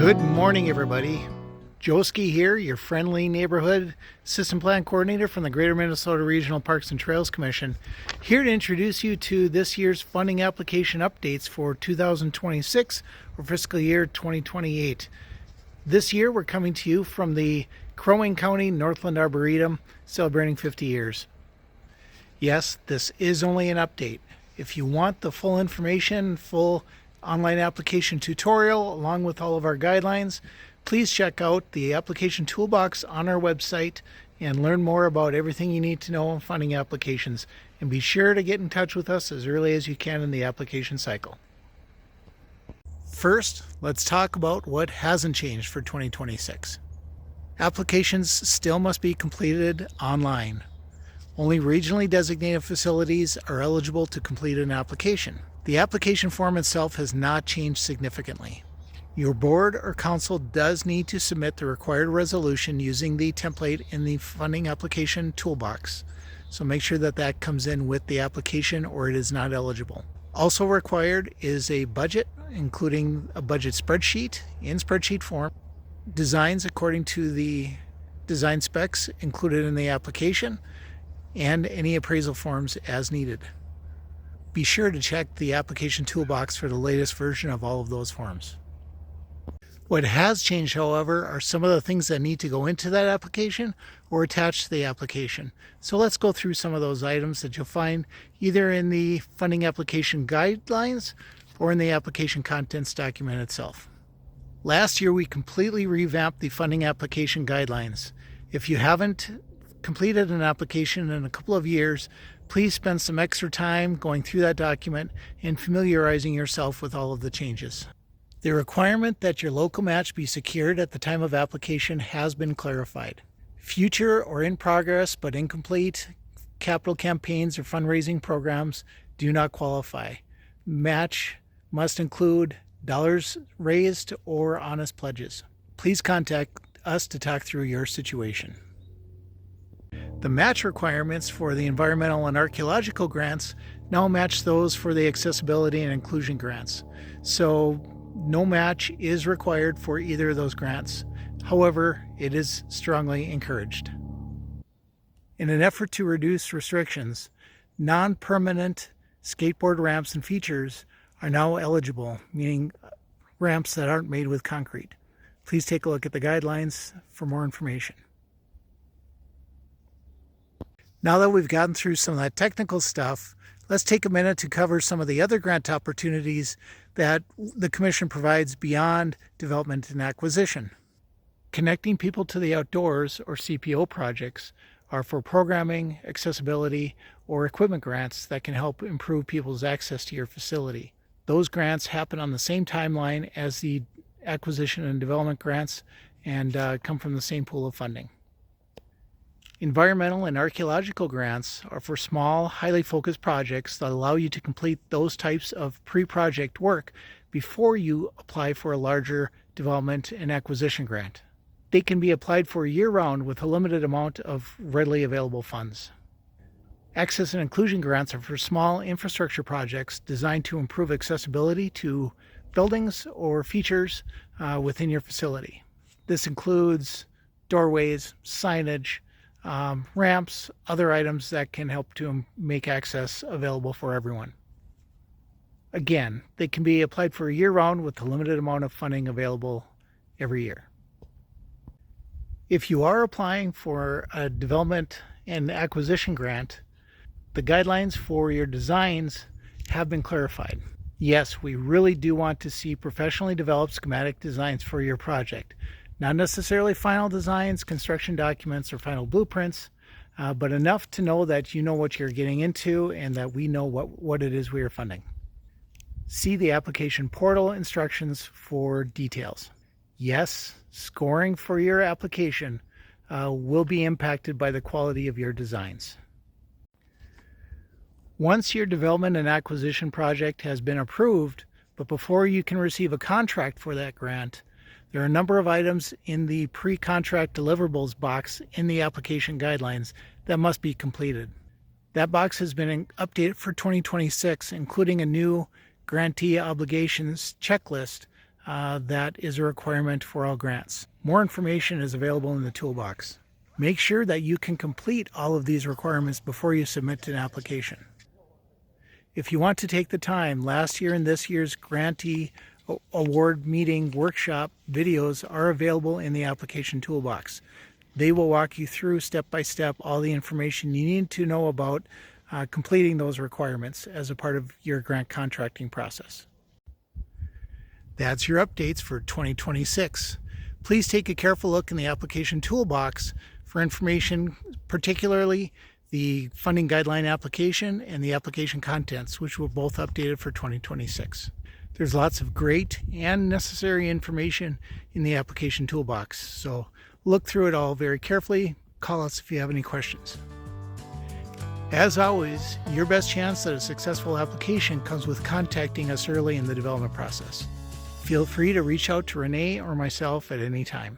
Good morning, everybody. Joski here, your friendly neighborhood system plan coordinator from the Greater Minnesota Regional Parks and Trails Commission, here to introduce you to this year's funding application updates for 2026 or fiscal year 2028. This year, we're coming to you from the Crow Wing County Northland Arboretum, celebrating 50 years. Yes, this is only an update. If you want the full information, full online application tutorial along with all of our guidelines, please check out the Application Toolbox on our website and learn more about everything you need to know on funding applications. And be sure to get in touch with us as early as you can in the application cycle. First, let's talk about what hasn't changed for 2026. Applications still must be completed online. Only regionally designated facilities are eligible to complete an application. The application form itself has not changed significantly. Your board or council does need to submit the required resolution using the template in the funding application toolbox. So make sure that that comes in with the application or it is not eligible. Also required is a budget, including a budget spreadsheet in spreadsheet form, designs according to the design specs included in the application, and any appraisal forms as needed. Be sure to check the application toolbox for the latest version of all of those forms. What has changed, however, are some of the things that need to go into that application or attached to the application. So let's go through some of those items that you'll find either in the funding application guidelines or in the application contents document itself. Last year, we completely revamped the funding application guidelines. If you haven't completed an application in a couple of years, please spend some extra time going through that document and familiarizing yourself with all of the changes. The requirement that your local match be secured at the time of application has been clarified. Future or in progress but incomplete capital campaigns or fundraising programs do not qualify. Match must include dollars raised or honest pledges. Please contact us to talk through your situation. The match requirements for the environmental and archaeological grants now match those for the accessibility and inclusion grants. So no match is required for either of those grants. However, it is strongly encouraged. In an effort to reduce restrictions, non-permanent skateboard ramps and features are now eligible, meaning ramps that aren't made with concrete. Please take a look at the guidelines for more information. Now that we've gotten through some of that technical stuff, let's take a minute to cover some of the other grant opportunities that the Commission provides beyond development and acquisition. Connecting People to the Outdoors, or CPO projects, are for programming, accessibility, or equipment grants that can help improve people's access to your facility. Those grants happen on the same timeline as the acquisition and development grants and come from the same pool of funding. Environmental and archaeological grants are for small, highly focused projects that allow you to complete those types of pre-project work before you apply for a larger development and acquisition grant. They can be applied for year-round with a limited amount of readily available funds. Access and inclusion grants are for small infrastructure projects designed to improve accessibility to buildings or features within your facility. This includes doorways, signage, ramps, other items that can help to make access available for everyone. Again, they can be applied for year-round with a limited amount of funding available every year. If you are applying for a development and acquisition grant, the guidelines for your designs have been clarified. Yes, we really do want to see professionally developed schematic designs for your project. Not necessarily final designs, construction documents, or final blueprints, but enough to know that you know what you're getting into and that we know what it is we are funding. See the application portal instructions for details. Yes, scoring for your application will be impacted by the quality of your designs. Once your development and acquisition project has been approved, but before you can receive a contract for that grant, there are a number of items in the pre-contract deliverables box in the application guidelines that must be completed. That box has been updated for 2026, including a new grantee obligations checklist that is a requirement for all grants. More information is available in the toolbox. Make sure that you can complete all of these requirements before you submit an application. If you want to take the time, last year and this year's grantee award meeting workshop videos are available in the Application Toolbox. They will walk you through step by step all the information you need to know about completing those requirements as a part of your grant contracting process. That's your updates for 2026. Please take a careful look in the Application Toolbox for information, particularly the funding guideline application and the application contents, which were both updated for 2026. There's lots of great and necessary information in the Application Toolbox, so look through it all very carefully. Call us if you have any questions. As always, your best chance at a successful application comes with contacting us early in the development process. Feel free to reach out to Renee or myself at any time.